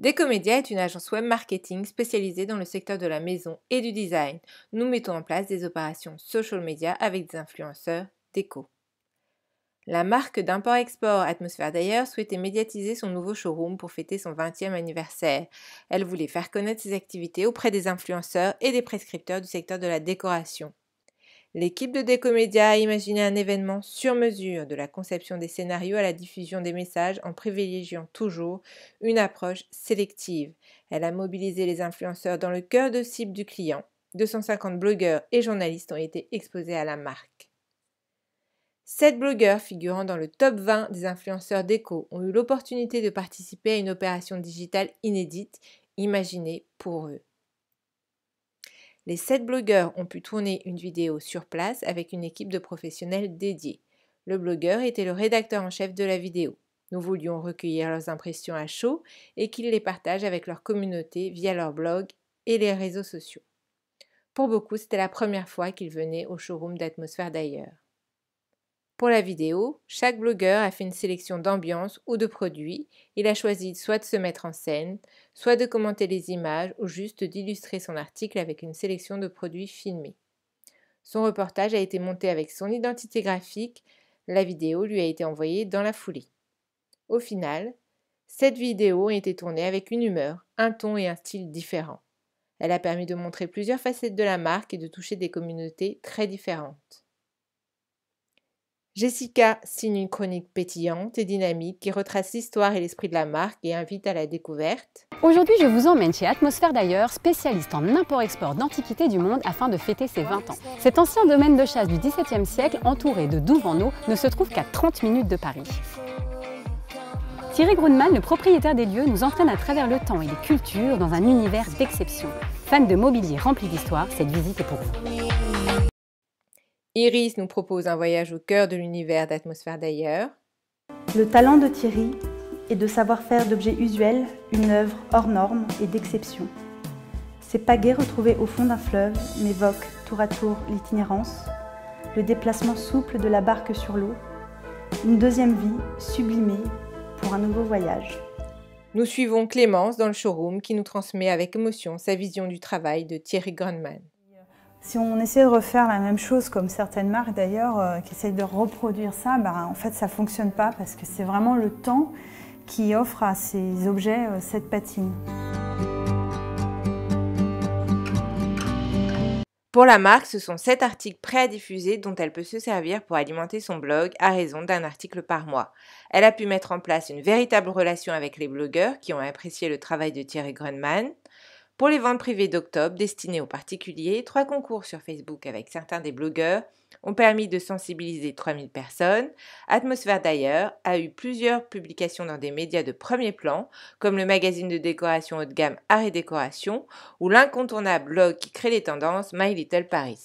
Decomedia est une agence web marketing spécialisée dans le secteur de la maison et du design. Nous mettons en place des opérations social media avec des influenceurs déco. La marque d'import-export Atmosphère d'ailleurs souhaitait médiatiser son nouveau showroom pour fêter son 20e anniversaire. Elle voulait faire connaître ses activités auprès des influenceurs et des prescripteurs du secteur de la décoration. L'équipe de Decomedia a imaginé un événement sur mesure, de la conception des scénarios à la diffusion des messages en privilégiant toujours une approche sélective. Elle a mobilisé les influenceurs dans le cœur de cible du client. 250 blogueurs et journalistes ont été exposés à la marque. 7 blogueurs figurant dans le top 20 des influenceurs déco ont eu l'opportunité de participer à une opération digitale inédite imaginée pour eux. Les 7 blogueurs ont pu tourner une vidéo sur place avec une équipe de professionnels dédiés. Le blogueur était le rédacteur en chef de la vidéo. Nous voulions recueillir leurs impressions à chaud et qu'ils les partagent avec leur communauté via leur blog et les réseaux sociaux. Pour beaucoup, c'était la première fois qu'ils venaient au showroom d'Atmosphère d'ailleurs. Pour la vidéo, chaque blogueur a fait une sélection d'ambiances ou de produits. Il a choisi soit de se mettre en scène, soit de commenter les images ou juste d'illustrer son article avec une sélection de produits filmés. Son reportage a été monté avec son identité graphique. La vidéo lui a été envoyée dans la foulée. Au final, cette vidéo a été tournée avec une humeur, un ton et un style différents. Elle a permis de montrer plusieurs facettes de la marque et de toucher des communautés très différentes. Jessica signe une chronique pétillante et dynamique qui retrace l'histoire et l'esprit de la marque et invite à la découverte. Aujourd'hui, je vous emmène chez Atmosphère d'ailleurs, spécialiste en import-export d'antiquités du monde afin de fêter ses 20 ans. Cet ancien domaine de chasse du XVIIe siècle, entouré de douves en eau, ne se trouve qu'à 30 minutes de Paris. Thierry Grundmann, le propriétaire des lieux, nous entraîne à travers le temps et les cultures dans un univers d'exception. Fan de mobilier rempli d'histoire, cette visite est pour vous. Iris nous propose un voyage au cœur de l'univers d'Atmosphère d'ailleurs. Le talent de Thierry est de savoir faire d'objets usuels une œuvre hors norme et d'exception. Ces pagaies retrouvées au fond d'un fleuve m'évoquent tour à tour l'itinérance, le déplacement souple de la barque sur l'eau, une deuxième vie sublimée pour un nouveau voyage. Nous suivons Clémence dans le showroom qui nous transmet avec émotion sa vision du travail de Thierry Grundmann. Si on essaie de refaire la même chose comme certaines marques d'ailleurs qui essayent de reproduire ça, en fait ça ne fonctionne pas parce que c'est vraiment le temps qui offre à ces objets cette patine. Pour la marque, ce sont 7 articles prêts à diffuser dont elle peut se servir pour alimenter son blog à raison d'un article par mois. Elle a pu mettre en place une véritable relation avec les blogueurs qui ont apprécié le travail de Thierry Grundmann. Pour les ventes privées d'octobre destinées aux particuliers, 3 concours sur Facebook avec certains des blogueurs ont permis de sensibiliser 3000 personnes. Atmosphère d'ailleurs a eu plusieurs publications dans des médias de premier plan, comme le magazine de décoration haut de gamme Art et Décoration ou l'incontournable blog qui crée les tendances My Little Paris.